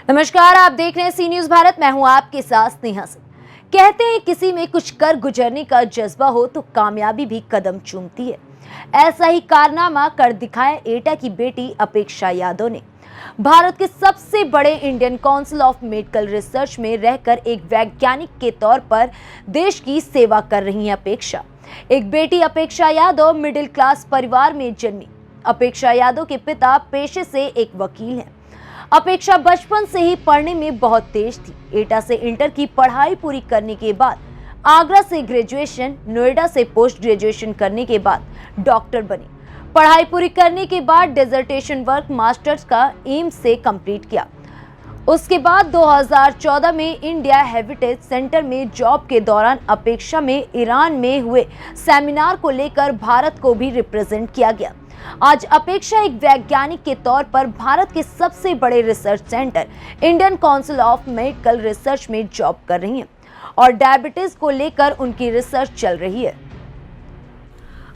नमस्कार, आप देख रहे हैं सी न्यूज भारत। मैं हूं आपके साथ स्नेहा सिंह। कहते हैं किसी में कुछ कर गुजरने का जज्बा हो तो कामयाबी भी कदम चूमती है। ऐसा ही कारनामा कर दिखाया एटा की बेटी अपेक्षा यादव ने। भारत के सबसे बड़े Indian council of medical research में रहकर एक वैज्ञानिक के तौर पर देश की सेवा कर रही हैं अपेक्षा। एक बेटी अपेक्षा यादव मिडिल क्लास परिवार में जन्मी। अपेक्षा यादव के पिता पेशे से एक वकील हैं। अपेक्षा बचपन से ही पढ़ने में बहुत तेज थी। एटा से इंटर की पढ़ाई पूरी करने के बाद आगरा से ग्रेजुएशन, नोएडा से पोस्ट ग्रेजुएशन करने के बाद डॉक्टर बनी। पढ़ाई पूरी करने के बाद डिसर्टेशन वर्क मास्टर्स का एम्स से कंप्लीट किया। उसके बाद 2014 में इंडिया हेरिटेज सेंटर में जॉब के दौरान अपेक्षा में ईरान में हुए सेमिनार को लेकर भारत को भी रिप्रेजेंट किया गया। आज अपेक्षा एक वैज्ञानिक के तौर पर भारत के सबसे बड़े research centre Indian council of medical research में जॉब कर रही हैं और डायबिटीज को लेकर उनकी रिसर्च चल रही है।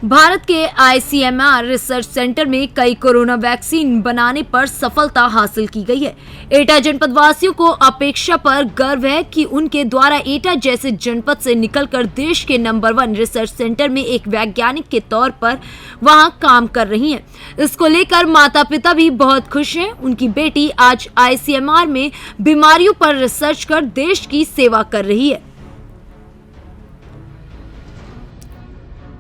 भारत के ICMR रिसर्च सेंटर में कई कोरोना वैक्सीन बनाने पर सफलता हासिल की गई है। एटा जनपद वासियों को अपेक्षा पर गर्व है कि उनके द्वारा एटा जैसे जनपद से निकलकर देश के नंबर 1 रिसर्च सेंटर में एक वैज्ञानिक के तौर पर वहां काम कर रही हैं। इसको लेकर माता पिता भी बहुत खुश हैं। उनकी बेटी आज ICMR में बीमारियों पर रिसर्च कर देश की सेवा कर रही है।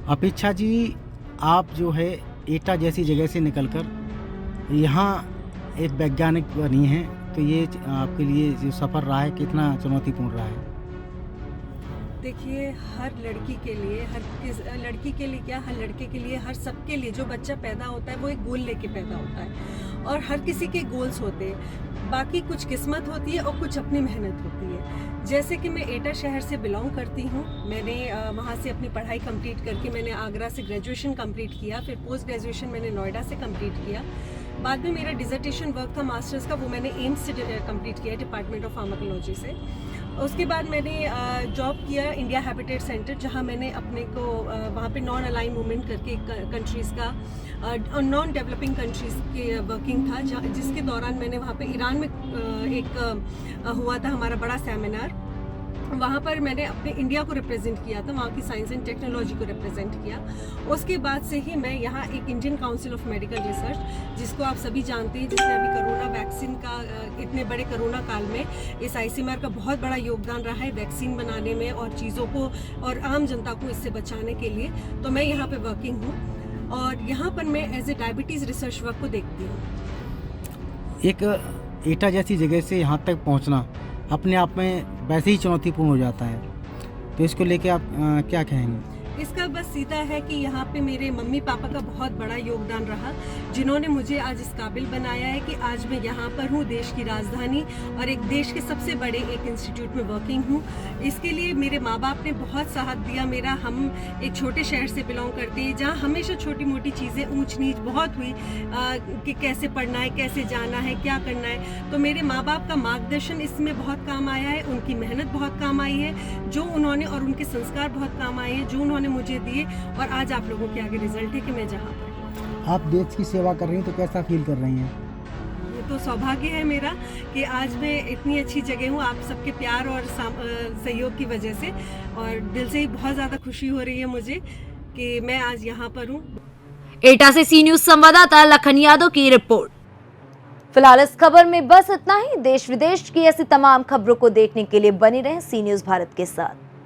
अपेक्षा जी, आप जो है एटा जैसी जगह से निकलकर यहाँ एक वैज्ञानिक बनी हैं, तो ये आपके लिए जो सफ़र रहा है कितना चुनौतीपूर्ण रहा है? देखिए, हर लड़की के लिए, हर लड़की के लिए क्या, हर लड़के के लिए, हर सबके लिए जो बच्चा पैदा होता है वो एक गोल लेके पैदा होता है और हर किसी के गोल्स होते हैं। बाकी कुछ किस्मत होती है और कुछ अपनी मेहनत होती है। जैसे कि मैं एटा शहर से बिलोंग करती हूँ। मैंने वहाँ से अपनी पढ़ाई कंप्लीट करके मैंने आगरा से ग्रेजुएशन कंप्लीट किया, फिर पोस्ट ग्रेजुएशन मैंने नोएडा से कंप्लीट किया। बाद में मेरा डिसर्टेशन वर्क था मास्टर्स का, वो मैंने एम्स से कंप्लीट किया, डिपार्टमेंट ऑफ फार्माकोलॉजी से। उसके बाद मैंने जॉब किया इंडिया हेरिटेज सेंटर, जहाँ मैंने अपने को वहाँ पे नॉन अलाइन मूवमेंट करके कंट्रीज़ का नॉन डेवलपिंग कंट्रीज़ के वर्किंग था, जिसके दौरान मैंने वहाँ पे ईरान में एक हुआ था हमारा बड़ा सेमिनार। वहाँ पर मैंने अपने इंडिया को रिप्रेजेंट किया था, वहाँ की साइंस एंड टेक्नोलॉजी को रिप्रेजेंट किया। उसके बाद से ही मैं यहाँ एक Indian council of medical research, जिसको आप सभी जानते हैं, जिसने अभी कोरोना वैक्सीन का इतने बड़े कोरोना काल में इस ICMR का बहुत बड़ा योगदान रहा है वैक्सीन बनाने में और चीज़ों को और आम जनता को इससे बचाने के लिए। तो मैं यहाँ पर वर्किंग हूँ और यहाँ पर मैं as a diabetes research work को देखती हूँ। एक एटा जैसी जगह से यहाँ तक पहुँचना अपने आप में वैसे ही चुनौतीपूर्ण हो जाता है, तो इसको लेके आप क्या कहेंगे? इसका बस सीधा है कि यहाँ पे मेरे मम्मी पापा का बहुत बड़ा योगदान रहा, जिन्होंने मुझे आज इस काबिल बनाया है कि आज मैं यहाँ पर हूँ, देश की राजधानी और एक देश के सबसे बड़े एक इंस्टीट्यूट में वर्किंग हूँ। इसके लिए मेरे माँ बाप ने बहुत साथ दिया मेरा। हम एक छोटे शहर से बिलोंग करते हैं, जहाँ हमेशा छोटी मोटी चीज़ें ऊंच नीच बहुत हुई कि कैसे पढ़ना है, कैसे जाना है, क्या करना है। तो मेरे माँ बाप का मार्गदर्शन इसमें बहुत काम आया है, उनकी मेहनत बहुत काम आई है, जो उन्होंने और उनके संस्कार बहुत काम आए हैं, जो उन्होंने मुझे दिए। और आज आप लोगों के आगे रिजल्ट है कि मैं जहाँ पर आप देश की सेवा कर रही हैं, तो कैसा फील कर रही हैं? ये तो सौभाग्य है मेरा कि आज मैं इतनी अच्छी जगह हूँ, आप सबके प्यार और सहयोग की वजह से, और दिल से ही बहुत ज़्यादा खुशी हो रही है मुझे कि मैं आज यहाँ पर हूँ। एटा से सी न्यूज संवाददाता लखन यादव की रिपोर्ट। फिलहाल इस खबर में बस इतना ही। देश विदेश की ऐसी तमाम खबरों को देखने के लिए बने रहें सी न्यूज भारत के साथ।